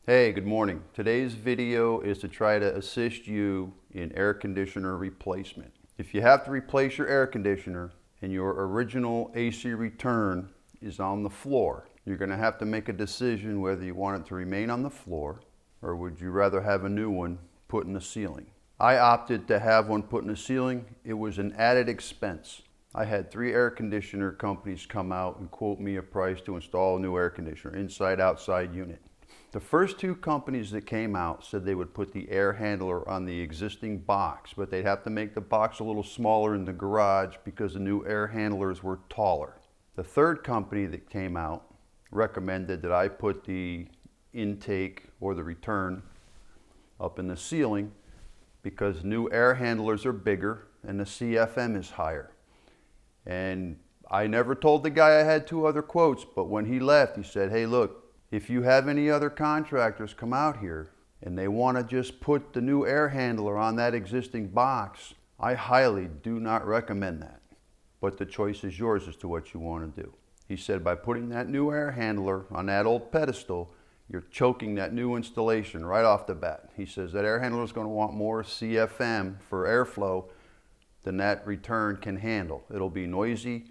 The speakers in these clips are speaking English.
Hey, good morning. Today's video is to try to assist you in air conditioner replacement. If you have to replace your air conditioner and your original AC return is on the floor, you're going to have to make a decision whether you want it to remain on the floor or would you rather have a new one put in the ceiling. I opted to have one put in the ceiling. It was an added expense. I had 3 air conditioner companies come out and quote me a price to install a new air conditioner, inside, outside unit. The first 2 companies that came out said they would put the air handler on the existing box, but they'd have to make the box a little smaller in the garage because the new air handlers were taller. The third company that came out recommended that I put the intake or the return up in the ceiling because new air handlers are bigger and the CFM is higher. And I never told the guy I had 2 other quotes, but when he left, he said, hey, look, if you have any other contractors come out here and they want to just put the new air handler on that existing box, I highly do not recommend that. But the choice is yours as to what you want to do. He said by putting that new air handler on that old pedestal, you're choking that new installation right off the bat. He says that air handler is going to want more CFM for airflow than that return can handle. It'll be noisy.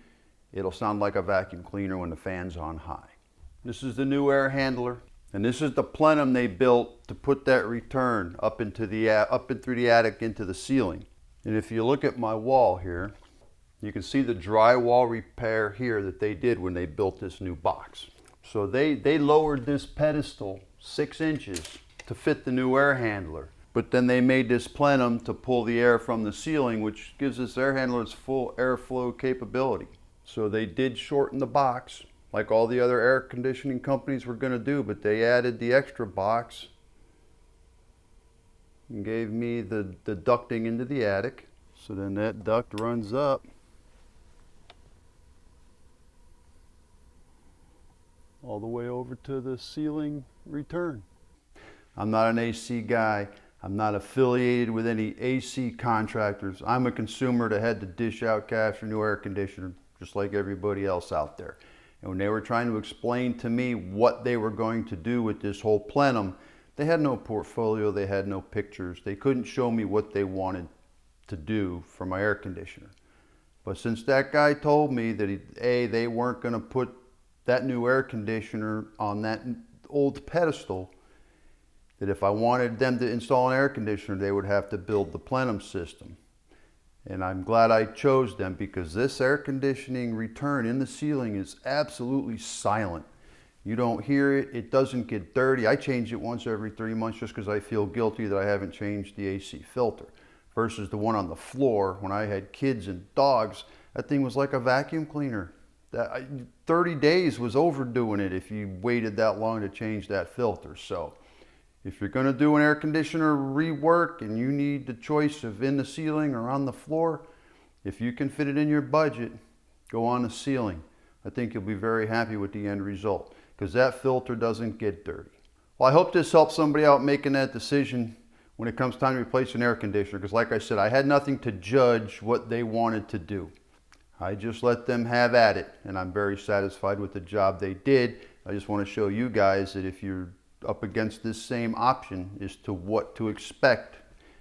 It'll sound like a vacuum cleaner when the fan's on high. This is the new air handler, and this is the plenum they built to put that return up and through the attic into the ceiling. And if you look at my wall here, you can see the drywall repair here that they did when they built this new box. So they lowered this pedestal 6 inches to fit the new air handler. But then they made this plenum to pull the air from the ceiling, which gives this air handler its full airflow capability. So they did shorten the box, like all the other air conditioning companies were going to do, but they added the extra box and gave me the ducting into the attic. So then that duct runs up all the way over to the ceiling return. I'm not an AC guy. I'm not affiliated with any AC contractors. I'm a consumer that had to dish out cash for new air conditioner, just like everybody else out there. And when they were trying to explain to me what they were going to do with this whole plenum, they had no portfolio, they had no pictures. They couldn't show me what they wanted to do for my air conditioner. But since that guy told me that they weren't going to put that new air conditioner on that old pedestal, that if I wanted them to install an air conditioner, they would have to build the plenum system. And I'm glad I chose them because this air conditioning return in the ceiling is absolutely silent. You don't hear it, it doesn't get dirty. I change it once every 3 months just because I feel guilty that I haven't changed the AC filter. Versus the one on the floor, when I had kids and dogs, that thing was like a vacuum cleaner. 30 days was overdoing it if you waited that long to change that filter. So if you're going to do an air conditioner rework and you need the choice of in the ceiling or on the floor, if you can fit it in your budget, go on the ceiling. I think you'll be very happy with the end result because that filter doesn't get dirty. Well, I hope this helps somebody out making that decision when it comes time to replace an air conditioner because like I said, I had nothing to judge what they wanted to do. I just let them have at it and I'm very satisfied with the job they did. I just want to show you guys that if you're up against this same option as to what to expect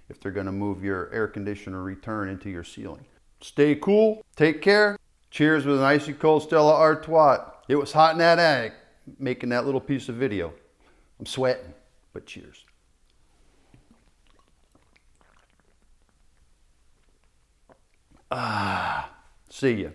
if they're going to move your air conditioner return into your ceiling. Stay cool, take care. Cheers with an icy cold Stella Artois. It was hot in that attic making that little piece of video. I'm sweating, but cheers. See ya.